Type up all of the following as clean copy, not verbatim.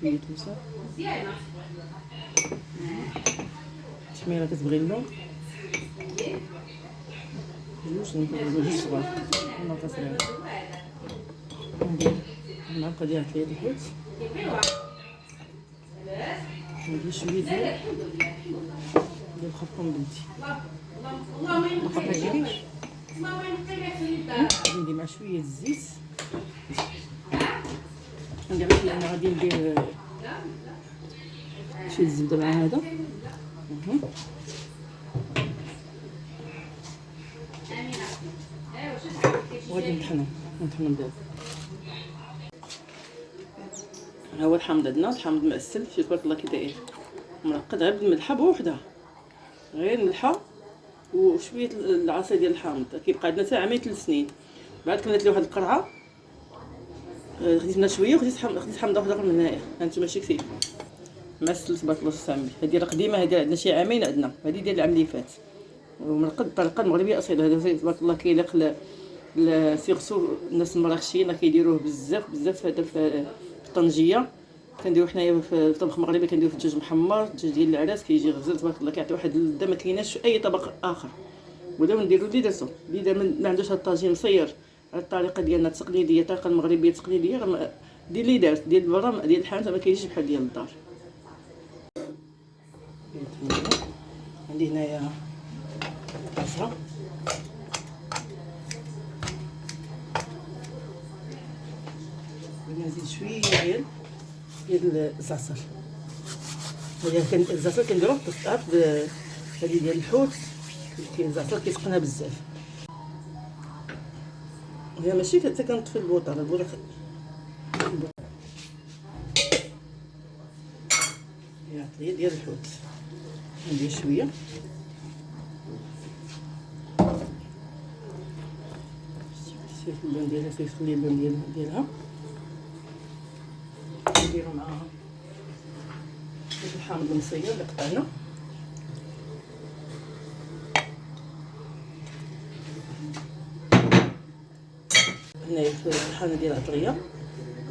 شويه توسه شميره كتبغي اللون جوج صغار ناقص صغير ندير المعلقه ديال الحليب الحوت ندير شويه ديال الخرقوم بنتي ما خاطريش ندير مع شويه الزيت ندير لان غادي ندير شويه الزبده مع هذا وغادي نطحنو دابا. ها هو الحامض عندنا، الحامض معسل شوف تبارك الله كي داير منقد غير بالملحه بوحدها، غير الملحه وشويه العصير ديال الحامض. كيبقى عندنا حتى عامين 3 سنين. بعد كنت ليه واحد القرعه خديت منها شويه وخديت حامضه واحده اخرى من هنايا. هانتوما شي كثير معسل تبارك الله السامي. هذه راه قديمه، هذه عندنا شي عامين عندنا، هذه ديال العام اللي فات ومنقد الطريقه المغربيه اصيله. هذا تبارك الله كيليق سيغسو الناس المراكشيين كيديروه بزاف هذا في الطنجيه. كنديرو حنايا في الطبخ المغربي، كنديرو في الدجاج محمر، الدجاج ديال العراس كيجي غزال تبارك الله، كيعطي واحد اللذه ما كايناش في اي طبق اخر. ولا نديرو اللي درتو اللي ما عندوش هاد الطاجين مصير على الطريقه ديالنا التقليديه، الطريقه المغربيه التقليديه، راه دير اللي دارت ديال برا ديال الحانوت ما كاينش بحال ديال الدار. عندي هنايا طاسه نزيد شويه ديال الزعتر. الزعتر كنديروه في الطاط هذه ديال الحوت، الزعتر كيتقنها بزاف. هي ماشي حتى كنطفي البوطه هي ديال الحوت. ندير شويه اللون ديالها كيخلي اللون ديالها. نديرو معاها الحامض المصير اللي قطعنا، هنايا في الحانه ديال العطريه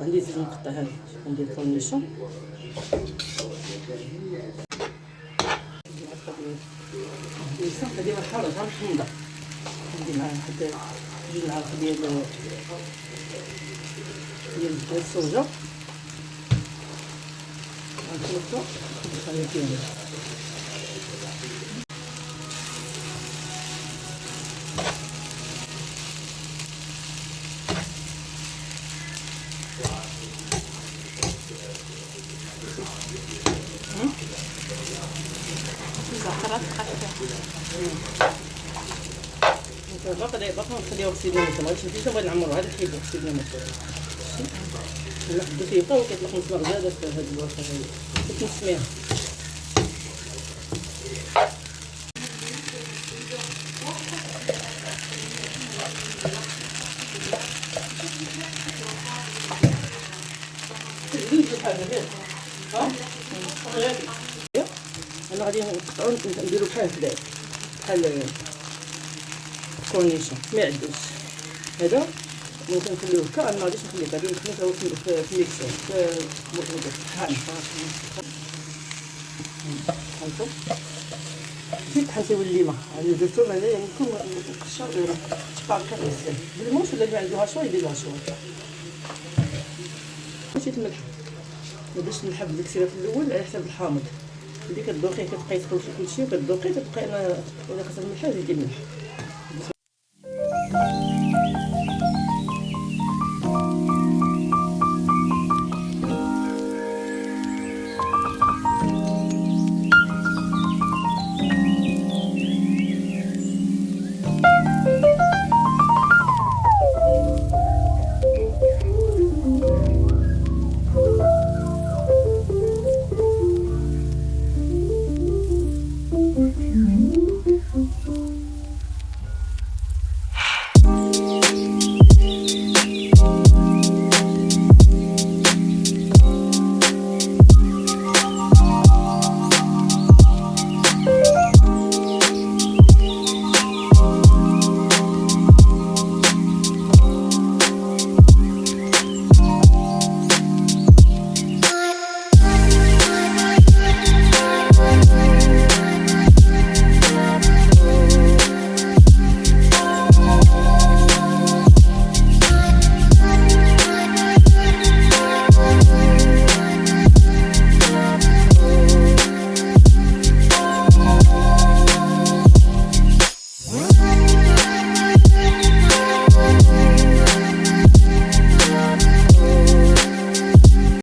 عندي زيت مقطع، هذا ندير كورنيشون، هذه حاره محمضه. ندير معاها حتى 2 معالق ديال الصوجه غنخلطو ونخليو كامل. باقي نخليوه غسيل الموت، ما غاديش نبغي نعمرو هذا كيبغي غسيل الموت. لا حدو كيبقى وكيطلق نص زاده في هاد الوصفه هادي كنت نسميها. انا غادي نقطعو نديرو بحال هكذا بحال كورنيشون ما يعدوش. هذا ممكن نخليوه هكا، انا ما غاديش نخليه غادي نخليه في الميكسور في هانتو زيد حتى الليمه يعني درتو هنايا يمكن نقشر تبقى هكا مزيان بالموس، ولا اللي عنده شويه يدير لها شويه. ماشي الملح ما باش الملح بديك كثيره في الاول على حساب الحامض اللي كتذوقيه، كتبقاي تخلطي كلشي وكتذوقي كتبقاي. انا الا خاصها الملح زيدي الملح.